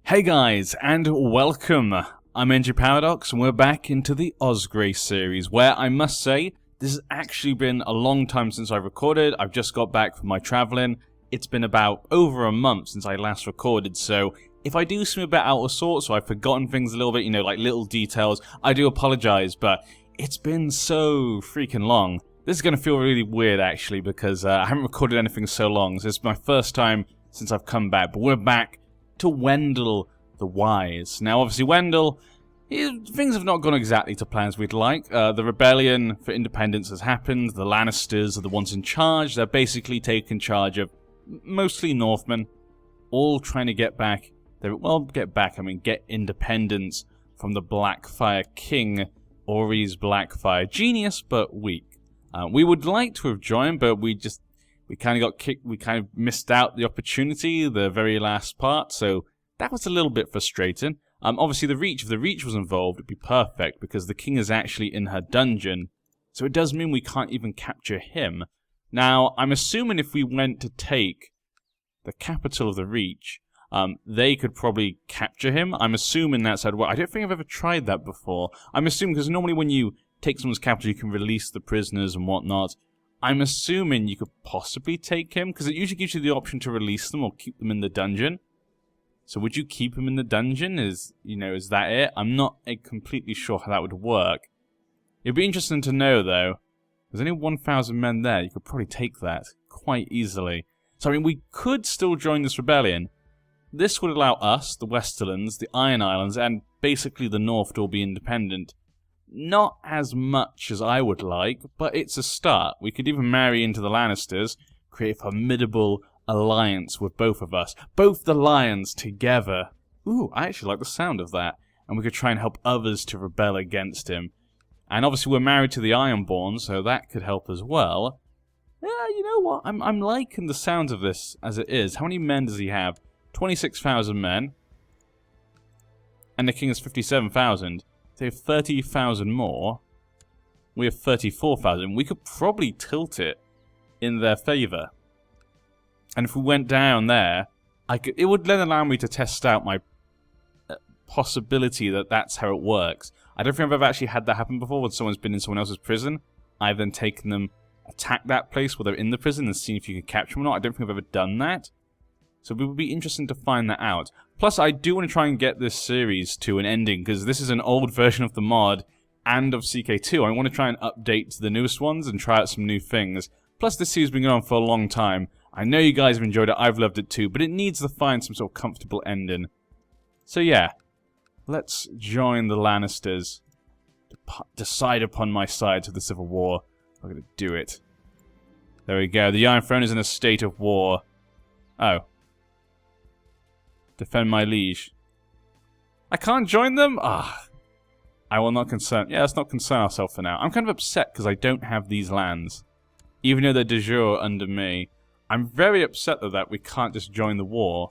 Hey guys, and welcome! I'm NG Paradox, and we're back into the Osgrey series, where I must say, this has actually been a long time since I've recorded. I've just got back from my travelling. It's been about over a month since I last recorded, so if I do seem a bit out of sorts, or I've forgotten things a little bit, you know, like little details, I do apologise, but it's been so freaking long. This is going to feel really weird, actually, because I haven't recorded anything so long. So this is my first time since I've come back, but we're back to Wendell the Wise. Now, obviously, Wendell, things have not gone exactly to plans we'd like. The rebellion for independence has happened. The Lannisters are the ones in charge. They're basically taking charge of mostly Northmen, all trying to get back, get independence from the Blackfire King, Ori's Blackfire. Genius, but weak. We would like to have joined, but we kind of got kicked, we kind of missed out the opportunity, the very last part, so that was a little bit frustrating. Obviously if the Reach was involved, it'd be perfect, because the king is actually in her dungeon, so it does mean we can't even capture him. Now, I'm assuming if we went to take the capital of the Reach, they could probably capture him. I'm assuming that's how it works. I don't think I've ever tried that before. I'm assuming, because normally when you take someone's capital, you can release the prisoners and whatnot. I'm assuming you could possibly take him, because it usually gives you the option to release them or keep them in the dungeon. So would you keep him in the dungeon? Is that it? I'm not completely sure how that would work. It'd be interesting to know, though. There's only 1,000 men there. You could probably take that quite easily. So, I mean, we could still join this rebellion. This would allow us, the Westerlands, the Iron Islands, and basically the North to all be independent. Not as much as I would like, but it's a start. We could even marry into the Lannisters, create a formidable alliance with both of us. Both the lions together. Ooh, I actually like the sound of that. And we could try and help others to rebel against him. And obviously we're married to the Ironborn, so that could help as well. Yeah, you know what? I'm liking the sound of this as it is. How many men does he have? 26,000 men. And the king has 57,000. They have 30,000 more. We have 34,000. We could probably tilt it in their favour. And if we went down there, it would then allow me to test out my possibility that that's how it works. I don't think I've ever actually had that happen before when someone's been in someone else's prison. I've then taken them, attacked that place while they're in the prison and seen if you can capture them or not. I don't think I've ever done that. So it would be interesting to find that out. Plus, I do want to try and get this series to an ending, because this is an old version of the mod and of CK2. I want to try and update to the newest ones and try out some new things. Plus, this series has been going on for a long time. I know you guys have enjoyed it, I've loved it too, but it needs to find some sort of comfortable ending. So yeah, let's join the Lannisters. Decide upon my side to the Civil War. I'm going to do it. There we go, the Iron Throne is in a state of war. Oh. Defend my liege. I can't join them? Ah. I will not concern. Yeah, let's not concern ourselves for now. I'm kind of upset because I don't have these lands. Even though they're de jure under me. I'm very upset that we can't just join the war.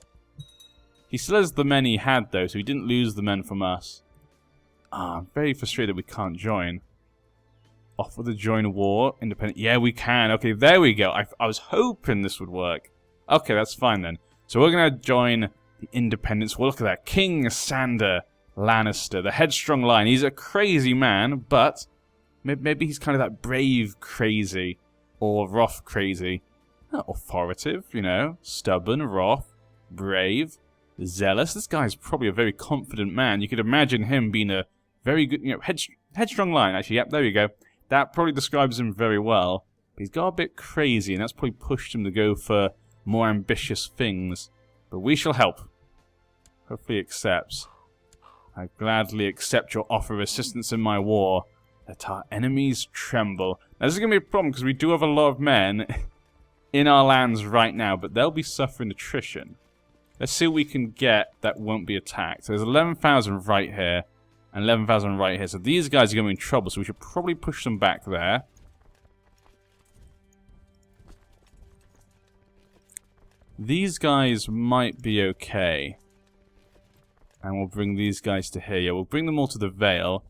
He still has the men he had, though, so he didn't lose the men from us. Ah, I'm very frustrated that we can't join. Offer to join war. Independent. Yeah, we can. Okay, there we go. I was hoping this would work. Okay, that's fine then. So we're going to join the independence. Well, look at that. King Sander Lannister, the headstrong lion. He's a crazy man, but maybe he's kind of that brave crazy, or Roth crazy. Authoritative, you know, stubborn, wrath, brave, zealous. This guy's probably a very confident man. You could imagine him being a very good, you know, headstrong lion. Actually, yep, there you go. That probably describes him very well. But he's got a bit crazy, and that's probably pushed him to go for more ambitious things. But we shall help. Hopefully he accepts. I gladly accept your offer of assistance in my war. Let our enemies tremble. Now, this is going to be a problem, because we do have a lot of men in our lands right now, but they'll be suffering attrition. Let's see what we can get that won't be attacked. So there's 11,000 right here, and 11,000 right here. So these guys are going to be in trouble, so we should probably push them back there. These guys might be okay. And we'll bring these guys to here. Yeah, we'll bring them all to the Vale.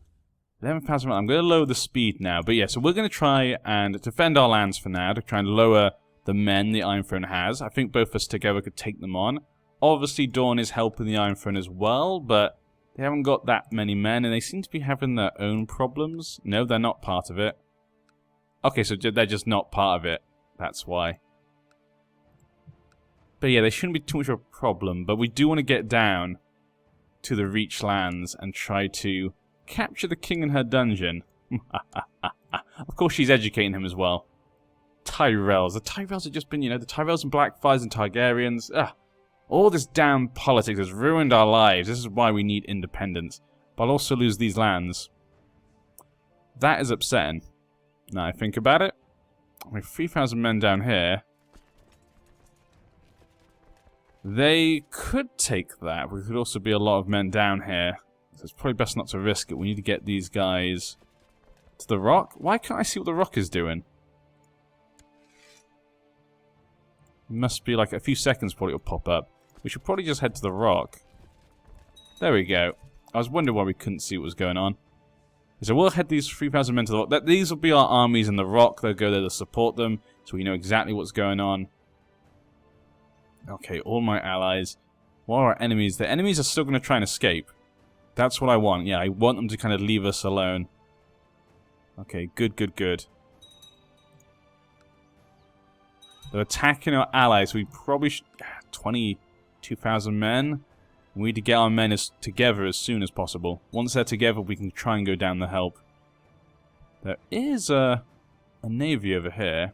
11,000. I'm going to lower the speed now. But yeah, so we're going to try and defend our lands for now, to try and lower the men the Iron Throne has. I think both of us together could take them on. Obviously, Dawn is helping the Iron Throne as well, but they haven't got that many men, and they seem to be having their own problems. No, they're not part of it. Okay, so they're just not part of it. That's why. But yeah, they shouldn't be too much of a problem, but we do want to get down to the Reach lands and try to capture the king in her dungeon. Of course, she's educating him as well. Tyrells. The Tyrells have just been, you know, the Tyrells and Blackfires and Targaryens. All this damn politics has ruined our lives. This is why we need independence. But I'll also lose these lands. That is upsetting. Now I think about it. We have 3,000 men down here. They could take that. We could also be a lot of men down here. So it's probably best not to risk it. We need to get these guys to the rock. Why can't I see what the rock is doing? It must be like a few seconds probably it'll pop up. We should probably just head to the rock. There we go. I was wondering why we couldn't see what was going on. So we'll head these 3,000 men to the rock. These will be our armies in the rock. They'll go there to support them, so we know exactly what's going on. Okay, all my allies. What are our enemies? The enemies are still going to try and escape. That's what I want. Yeah, I want them to kind of leave us alone. Okay, good, good, good. They're attacking our allies. We probably should... 22,000 men. We need to get our men together as soon as possible. Once they're together, we can try and go down the help. There is a navy over here.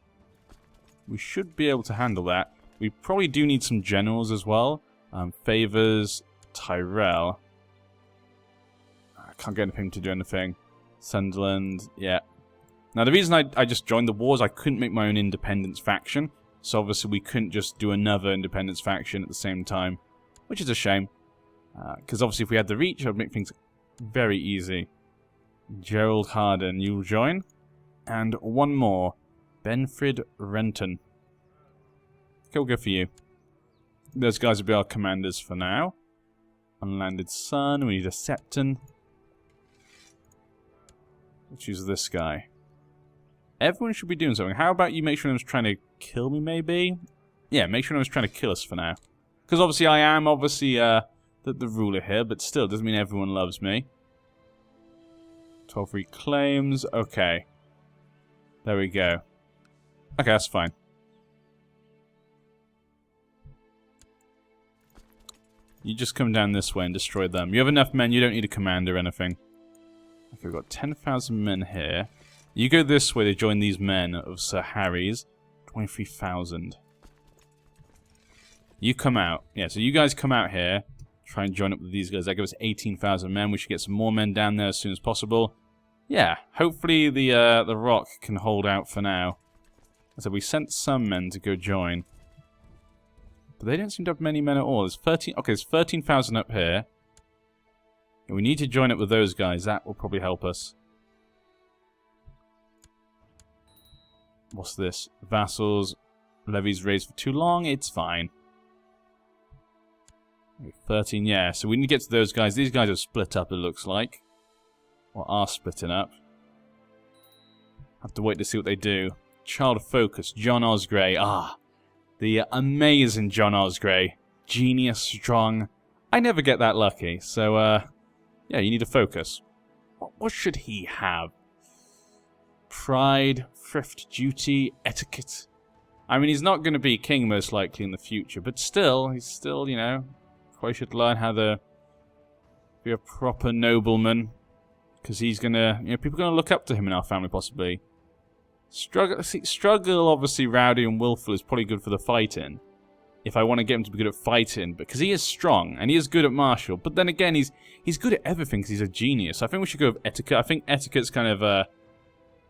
We should be able to handle that. We probably do need some generals as well. Favors, Tyrell. I can't get him to do anything. Sunderland, yeah. Now, the reason I just joined the wars, I couldn't make my own independence faction. So, obviously, we couldn't just do another independence faction at the same time. Which is a shame. Because, obviously, if we had the reach, it would make things very easy. Gerald Harden, you'll join. And one more. Benfrid Renton. Okay, we'll go for you. Those guys will be our commanders for now. Unlanded Sun, we need a Septon. We'll choose this guy. Everyone should be doing something. How about you make sure no one's trying to kill me, maybe? Yeah, make sure no one's trying to kill us for now. Because obviously I am the ruler here, but still, doesn't mean everyone loves me. 12 reclaims, okay. There we go. Okay, that's fine. You just come down this way and destroy them. You have enough men, you don't need a command or anything. Okay, we've got 10,000 men here. You go this way to join these men of Sir Harry's. 23,000. You come out. Yeah, so you guys come out here. Try and join up with these guys. That gives us 18,000 men. We should get some more men down there as soon as possible. Yeah, hopefully the rock can hold out for now. So we sent some men to go join. But they don't seem to have many men at all. There's 13. Okay, there's 13,000 up here. And we need to join up with those guys. That will probably help us. What's this? Vassals. Levies raised for too long. It's fine. 13, yeah. So we need to get to those guys. These guys are split up, it looks like. Or are splitting up. Have to wait to see what they do. Child of Focus. John Osgrey. Ah. The amazing John Osgrey. Genius, strong. I never get that lucky. So, yeah, you need to focus. What should he have? Pride, thrift, duty, etiquette. I mean, he's not going to be king most likely in the future, but still, he's still, you know, probably should learn how to be a proper nobleman, because he's going to, you know, people are going to look up to him in our family possibly. Struggle, obviously, rowdy and willful is probably good for the fighting. If I want to get him to be good at fighting, because he is strong and he is good at martial. But then again, he's good at everything because he's a genius. I think we should go with etiquette. I think etiquette's kind of a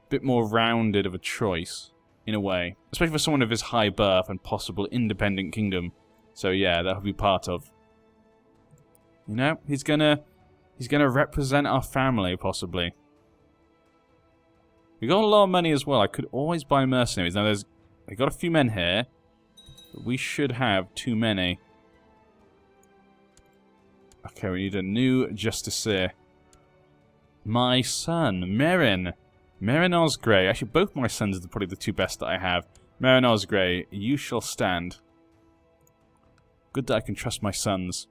bit more rounded of a choice in a way, especially for someone of his high birth and possible independent kingdom. So yeah, that'll be part of. You know, he's gonna represent our family possibly. We got a lot of money as well. I could always buy mercenaries. Now I got a few men here. But we should have too many. Okay, we need a new justiciar. My son, Meryn. Meryn Osgrey. Actually, both my sons are probably the two best that I have. Meryn Osgrey, you shall stand. Good that I can trust my sons.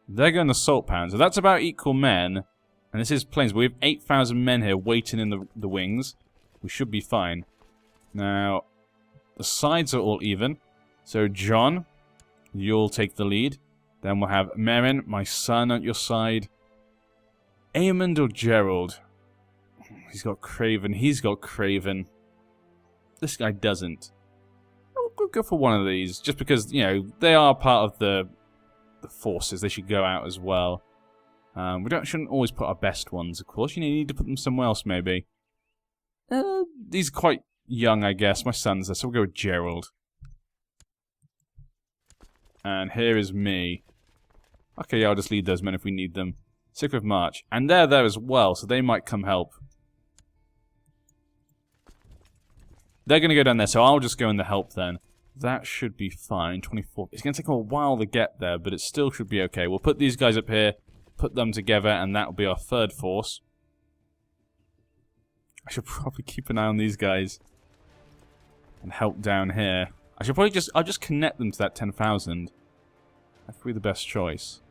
They're going to salt pound, so that's about equal men. And this is plains, but we have 8,000 men here waiting in the wings. We should be fine. Now, the sides are all even. So, John, you'll take the lead. Then we'll have Meryn, my son, at your side. Aemond or Gerald? He's got Craven. He's got Craven. This guy doesn't. We'll go for one of these, just because, you know, they are part of the forces. They should go out as well. Shouldn't always put our best ones, of course. You need to put them somewhere else, maybe. These are quite young, I guess. My son's there, so we'll go with Gerald. And here is me. Okay, yeah, I'll just lead those men if we need them. 6th of March. And they're there as well, so they might come help. They're going to go down there, so I'll just go in the help then. That should be fine. 24. It's going to take a while to get there, but it still should be okay. We'll put these guys up here, put them together, and that will be our 3rd force. I should probably keep an eye on these guys. And help down here. I should probably I'll just connect them to that 10,000. That could be the best choice.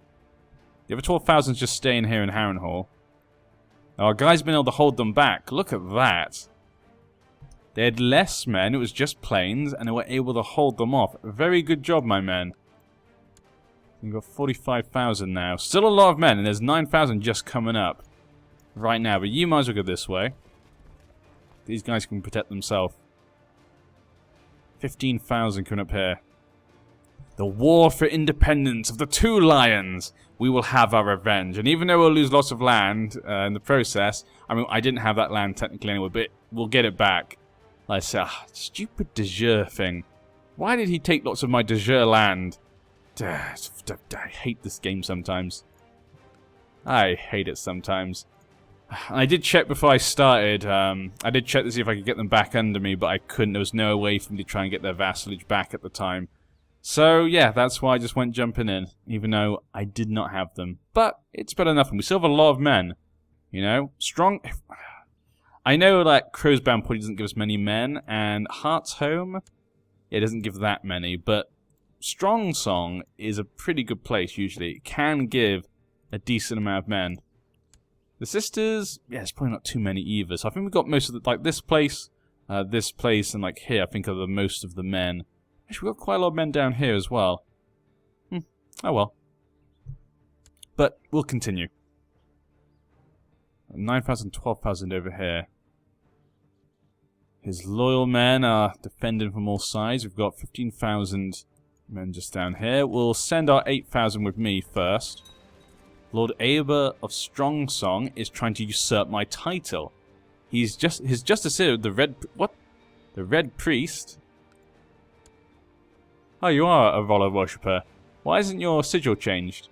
The other 12,000's just staying here in Harrenhal. Now, our guy's been able to hold them back. Look at that. They had less men, it was just planes, and they were able to hold them off. Very good job, my men. We've got 45,000 now. Still a lot of men, and there's 9,000 just coming up right now. But you might as well go this way. These guys can protect themselves. 15,000 coming up here. The war for independence of the Two Lions. We will have our revenge. And even though we'll lose lots of land in the process, I mean, I didn't have that land technically anyway, but we'll get it back. Like I said, stupid de jure thing. Why did he take lots of my de jure land? I hate this game sometimes. I hate it sometimes. I did check before I started. I did check to see if I could get them back under me, but I couldn't. There was no way for me to try and get their vassalage back at the time. So, yeah, that's why I just went jumping in, even though I did not have them. But it's better than nothing. We still have a lot of men. You know? Strong... I know that Crowsbound probably doesn't give us many men, and Heart's Home, it doesn't give that many, but Strong Song is a pretty good place, usually. It can give a decent amount of men. The Sisters, yeah, it's probably not too many either, so I think we've got most of the, like, this place, and, like, here, I think are the most of the men. Actually, we've got quite a lot of men down here as well. Oh well. But, we'll continue. 9,000, 12,000 over here. His loyal men are defending from all sides. We've got 15,000 men just down here. We'll send our 8,000 with me first. Lord Eber of Strong Song is trying to usurp my title. His justice here, the Red... What? The Red Priest? Oh, you are a Roller Worshipper. Why isn't your sigil changed?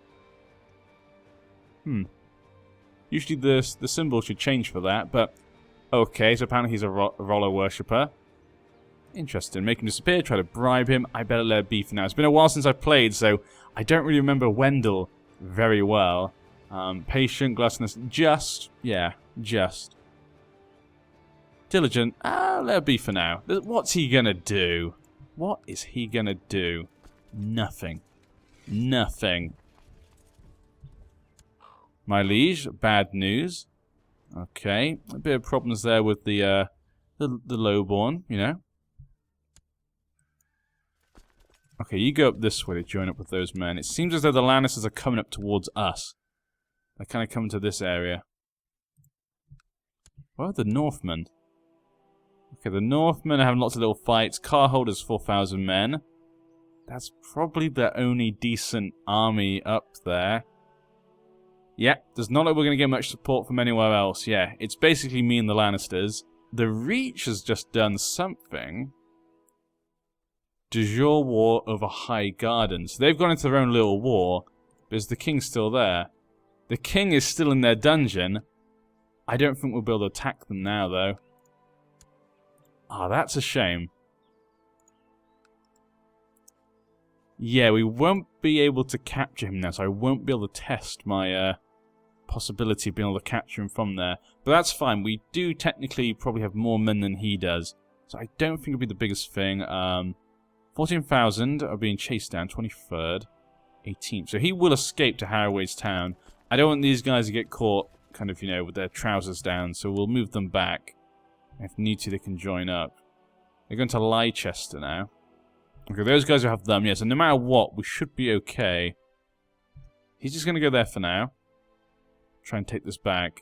Usually the symbol should change for that, but... Okay, so apparently he's a Roller Worshipper. Interesting. Make him disappear, try to bribe him. I better let it be for now. It's been a while since I've played, so I don't really remember Wendell very well. Patient, gluttonous, just. Yeah, just. Diligent. Let it be for now. What's he gonna do? What is he gonna do? Nothing. Nothing. My liege, bad news. Okay, a bit of problems there with the lowborn, you know. Okay, you go up this way to join up with those men. It seems as though the Lannisters are coming up towards us. They're kind of coming to this area. Where are the Northmen? Okay, the Northmen are having lots of little fights. Carholder's 4,000 men. That's probably the only decent army up there. Yeah, does not look like we're going to get much support from anywhere else. Yeah, it's basically me and the Lannisters. The Reach has just done something. De jure war over High Garden. So they've gone into their own little war, but is the king still there? The king is still in their dungeon. I don't think we'll be able to attack them now, though. Ah, that's a shame. Yeah, we won't be able to capture him now, so I won't be able to test my possibility of being able to capture him from there. But that's fine. We do technically probably have more men than he does, so I don't think it'll be the biggest thing. 14,000 are being chased down. 23rd. 18th. So he will escape to Haraway's town. I don't want these guys to get caught kind of, you know, with their trousers down, so we'll move them back. If need to, they can join up. They're going to Leicester now. Okay, those guys will have them, yeah, so no matter what, we should be okay. He's just going to go there for now. Try and take this back.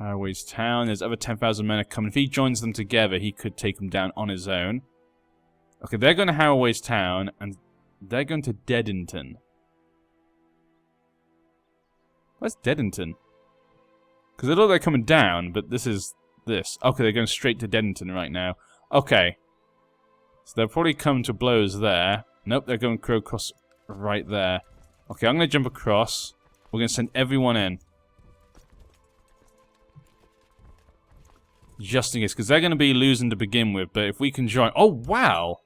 Haraway's town. There's other 10,000 men are coming. If he joins them together, he could take them down on his own. Okay, they're going to Haraway's town, and they're going to Dedington. Where's Dedington? Because they look like they're coming down, but this is this. Okay, they're going straight to Dedington right now. Okay. So they'll probably come to blows there. Nope, they're going across right there. Okay, I'm going to jump across. We're going to send everyone in. Just in case, because they're going to be losing to begin with, but if we can join... Oh, wow!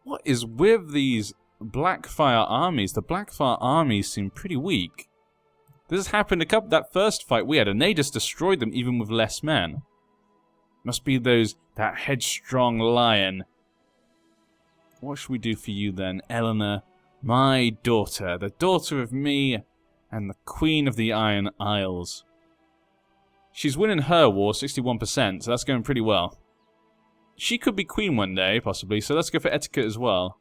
What is with these Blackfire armies? The Blackfire armies seem pretty weak. This has happened that first fight we had, and they just destroyed them even with less men. Must be that headstrong lion. What should we do for you then, Eleanor? My daughter, the daughter of me and the Queen of the Iron Isles. She's winning her war, 61%, so that's going pretty well. She could be queen one day, possibly, so let's go for etiquette as well.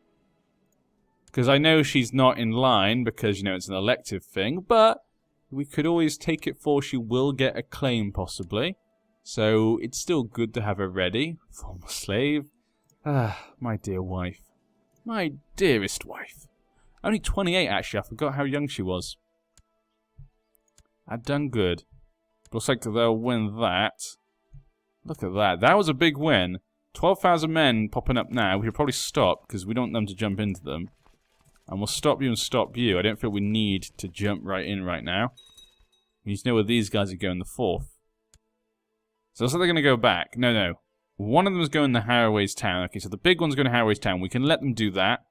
Because I know she's not in line, because, you know, it's an elective thing, but we could always take it for she will get a claim, possibly. So, it's still good to have her ready. Former slave. Ah, my dear wife. My dearest wife. Only 28, actually. I forgot how young she was. I'd done good. Looks like they'll win that. Look at that. That was a big win. 12,000 men popping up now. We should probably stop, because we don't want them to jump into them. And we'll stop you and stop you. I don't feel we need to jump right in right now. We need to know where these guys are going, the 4th. So looks like they're going to go back. No. One of them is going to Haraway's town. Okay, so the big one's going to Haraway's town. We can let them do that.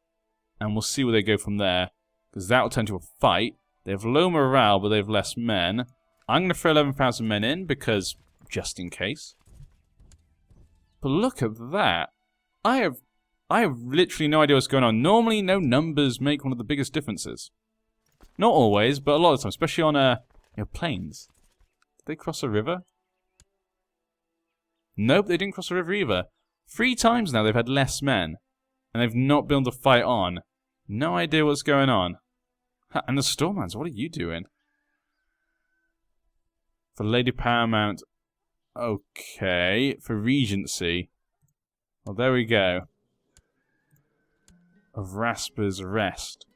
And we'll see where they go from there. Because that will turn to a fight. They have low morale, but they have less men. I'm going to throw 11,000 men in, because just in case. But look at that. I have literally no idea what's going on. Normally, no numbers make one of the biggest differences. Not always, but a lot of the time, especially on plains. Did they cross a river? Nope, they didn't cross a river either. 3 times now they've had less men. And they've not been able to fight on. No idea what's going on. And the Stormlands, what are you doing? For Lady Paramount. Okay. For Regency. Well, there we go. Of Rasper's Rest.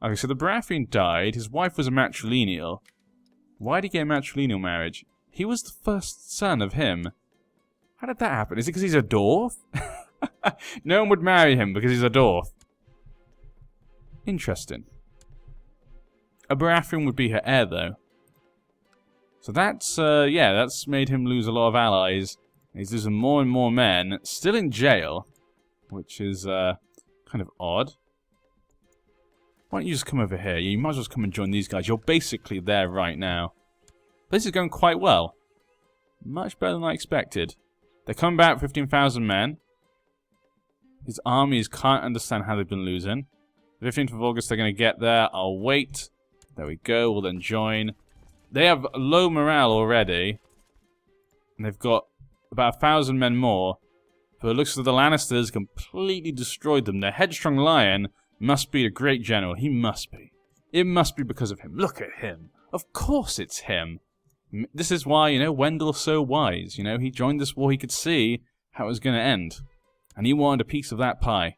Okay, so the Baratheon died. His wife was a matrilineal. Why did he get a matrilineal marriage? He was the first son of him. How did that happen? Is it because he's a dwarf? No one would marry him because he's a dwarf. Interesting. A Baratheon would be her heir, though. So that's, yeah, that's made him lose a lot of allies. He's losing more and more men. Still in jail, which is, kind of odd. Why don't you just come over here? You might as well just come and join these guys. You're basically there right now. This is going quite well. Much better than I expected. They're coming back 15,000 men. His armies can't understand how they've been losing. The 15th of August, they're going to get there. I'll wait. There we go. We'll then join. They have low morale already. And they've got about 1,000 men more. But it looks like the Lannisters completely destroyed them. Their headstrong lion must be a great general. He must be. It must be because of him. Look at him. Of course it's him. This is why, you know, Wendell's so wise. You know, he joined this war. He could see how it was going to end. And he wanted a piece of that pie.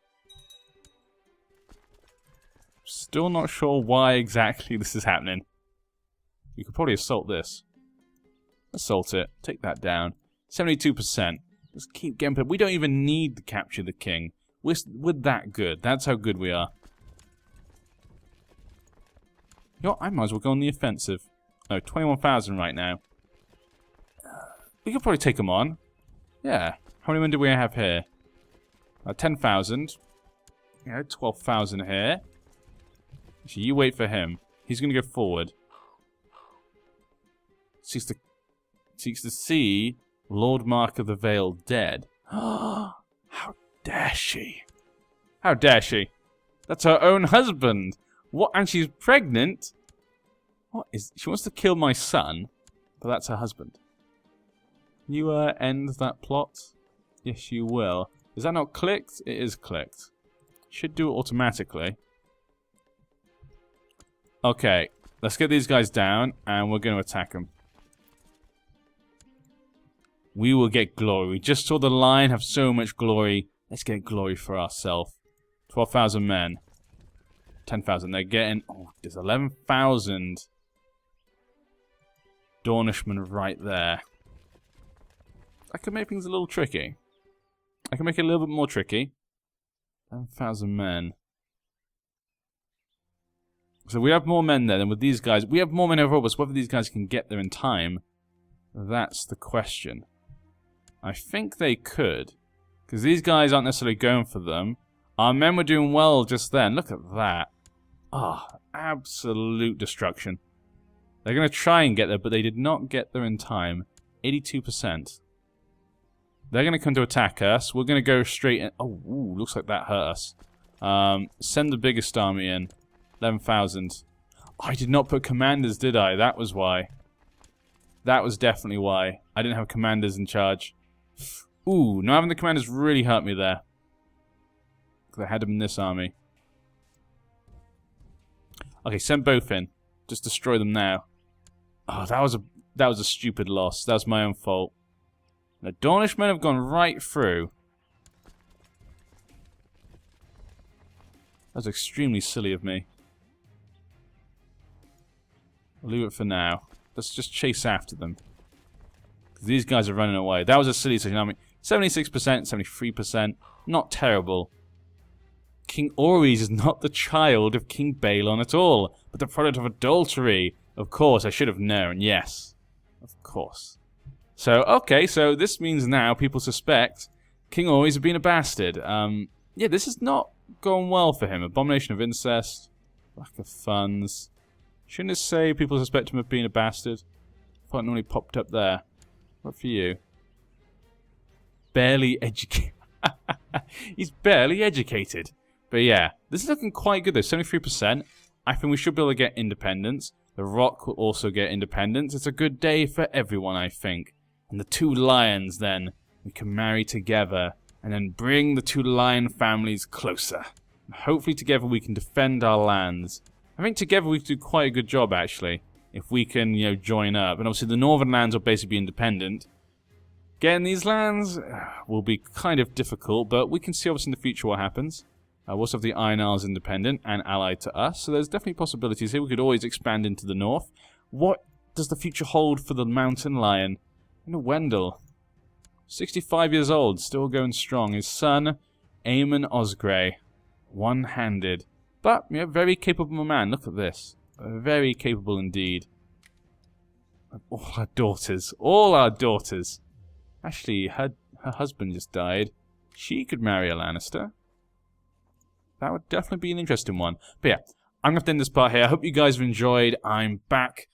Still not sure why exactly this is happening. You could probably assault this. Assault it. Take that down. 72%. Let's keep getting... We don't even need to capture the king. We're that good. That's how good we are. You know what? I might as well go on the offensive. No, 21,000 right now. We could probably take them on. Yeah. How many men do we have here? 10,000. Yeah, 12,000 here. So you wait for him. He's going to go forward. Seeks to see Lord Mark of the Vale dead. How How dare she? How dare she? That's her own husband. What? And she's pregnant? What is... She wants to kill my son, but that's her husband. Can you end that plot? Yes, you will. Is that not clicked? It is clicked. Should do it automatically. Okay, let's get these guys down, and we're going to attack them. We will get glory. We just saw the Lion have so much glory. Let's get glory for ourselves. 12,000 men. 10,000. They're getting... Oh, there's 11,000 Dornishmen right there. I could make things a little tricky. I can make it a little bit more tricky. 11,000 men. So we have more men there than with these guys. We have more men overall, but whether these guys can get there in time, that's the question. I think they could. Because these guys aren't necessarily going for them. Our men were doing well just then. Look at that. Ah, oh, absolute destruction. They're going to try and get there, but they did not get there in time. 82%. They're going to come to attack us. We're going to go straight in. Oh, ooh, looks like that hurt us. Send the biggest army in. 11,000. Oh, I did not put commanders, did I? That was why. That was definitely why. I didn't have commanders in charge. Ooh, not having the commanders really hurt me there. Because I had them in this army. Okay, send both in. Just destroy them now. Oh, that was a stupid loss. That was my own fault. The Dornishmen have gone right through. That was extremely silly of me. I'll leave it for now. Let's just chase after them. Because these guys are running away. That was a silly decision. I mean, 76%, 73%. Not terrible. King Orys is not the child of King Balon at all, but the product of adultery. Of course, I should have known. Yes. Of course. So, okay, so this means now people suspect King Orys of being a bastard. Yeah, this is not going well for him. Abomination of incest. Lack of funds. Shouldn't it say people suspect him of being a bastard? I thought it normally popped up there. What for you? Barely educated. He's barely educated. But yeah, this is looking quite good though. 73%. I think we should be able to get independence. The Rock will also get independence. It's a good day for everyone, I think. And the two lions, then, we can marry together. And then bring the two lion families closer. And hopefully together we can defend our lands. I think together we can do quite a good job, actually. If we can, you know, join up. And obviously the northern lands will basically be independent. Getting these lands will be kind of difficult, but we can see obviously in the future what happens. We'll also have the Iron Isles independent and allied to us, so there's definitely possibilities here. We could always expand into the north. What does the future hold for the mountain lion? You know, Wendell. 65 years old, still going strong. His son, Aemon Osgrey. One-handed. But, you know, very capable man. Look at this. Very capable indeed. All our daughters. All our daughters. Actually, her husband just died. She could marry a Lannister. That would definitely be an interesting one. But yeah, I'm going to end this part here. I hope you guys have enjoyed. I'm back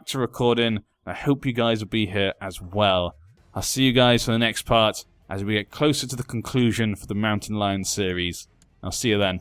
to recording. I hope you guys will be here as well. I'll see you guys for the next part as we get closer to the conclusion for the Mountain Lion series. I'll see you then.